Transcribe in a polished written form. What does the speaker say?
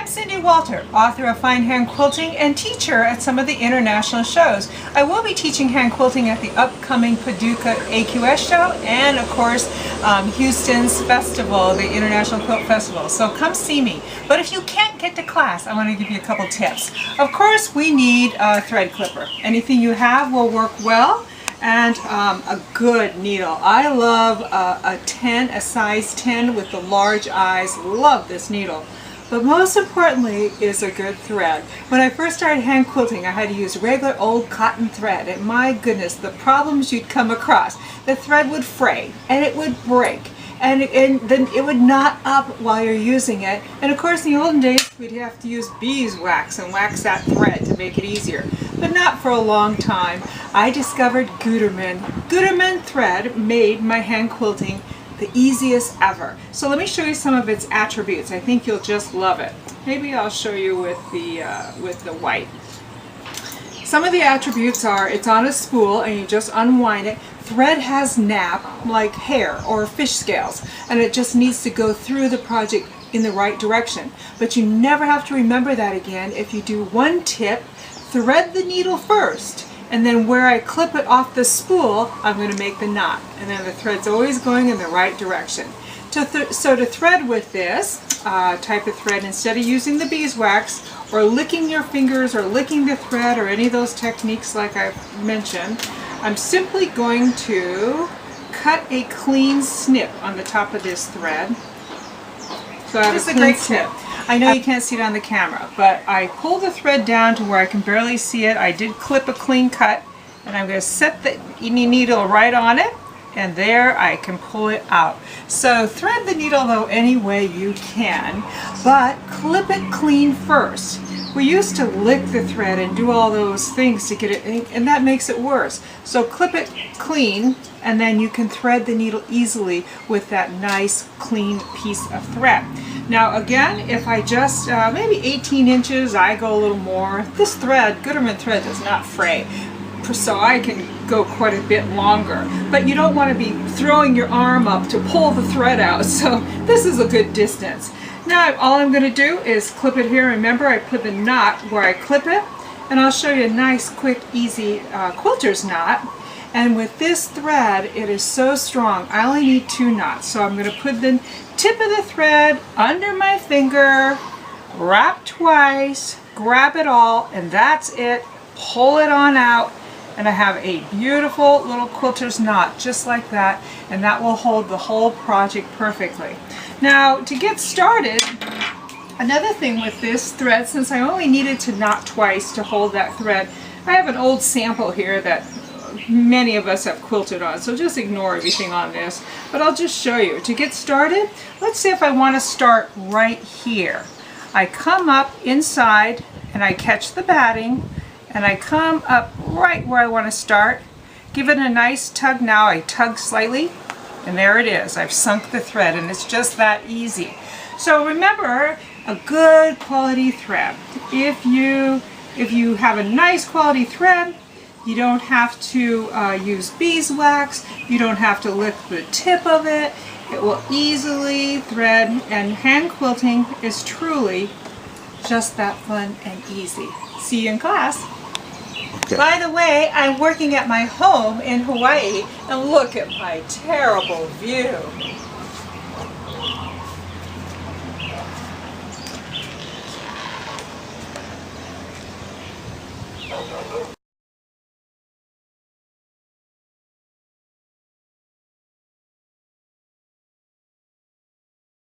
I'm Cindy Walter, author of Fine Hand Quilting and teacher at some of the international shows. I will be teaching hand quilting at the upcoming Paducah AQS show and, of course, Houston's festival, the International Quilt Festival. So come see me. But if you can't get to class, I want to give you a couple tips. Of course, we need a thread clipper. Anything you have will work well. And a good needle. I love a size 10 with the large eyes. Love this needle. But most importantly is a good thread. When I first started hand quilting, I had to use regular old cotton thread, and my goodness, the problems you'd come across. The thread would fray, and it would break, and then it would knot up while you're using it. And of course, in the olden days, we'd have to use beeswax and wax that thread to make it easier. But not for a long time. I discovered Gutermann. Gutermann thread made my hand quilting the easiest ever. So let me show you some of its attributes. I think you'll just love it. Maybe I'll show you with the white. Some of the attributes are it's on a spool and you just unwind it. Thread has nap like hair or fish scales, and it just needs to go through the project in the right direction. But you never have to remember that again if you do one tip. Thread the needle first, and then where I clip it off the spool, I'm going to make the knot. And then the thread's always going in the right direction. So to thread with this type of thread, instead of using the beeswax or licking your fingers or licking the thread or any of those techniques like I've mentioned, I'm simply going to cut a clean snip on the top of this thread. So I have a great tip. I know you can't see it on the camera, but I pull the thread down to where I can barely see it. I did clip a clean cut, and I'm going to set the needle right on it, and there I can pull it out. So thread the needle though any way you can, but clip it clean first. We used to lick the thread and do all those things to get it, and that makes it worse. So clip it clean, and then you can thread the needle easily with that nice clean piece of thread. Now again, if I just, maybe 18 inches, I go a little more. This thread, Gütermann thread, does not fray, so I can go quite a bit longer. But you don't want to be throwing your arm up to pull the thread out, so this is a good distance. Now all I'm going to do is clip it here. Remember, I put the knot where I clip it, and I'll show you a nice, quick, easy quilter's knot. And with this thread, it is so strong. I only need 2 knots, so I'm going to put the tip of the thread under my finger, wrap twice, grab it all, and that's it. Pull it on out, and I have a beautiful little quilter's knot just like that, and that will hold the whole project perfectly. Now, to get started, another thing with this thread, since I only needed to knot twice to hold that thread, I have an old sample here that many of us have quilted on, so just ignore everything on this, but I'll just show you. To get started, let's see if I want to start right here. I come up inside and I catch the batting, and I come up right where I want to start. Give it a nice tug. Now I tug slightly, and there it is. I've sunk the thread, and it's just that easy. So remember, a good quality thread. If you have a nice quality thread, you don't have to use beeswax. You don't have to lick the tip of it. It will easily thread, and hand quilting is truly just that fun and easy. See you in class. Okay. By the way, I'm working at my home in Hawaii, and look at my terrible view.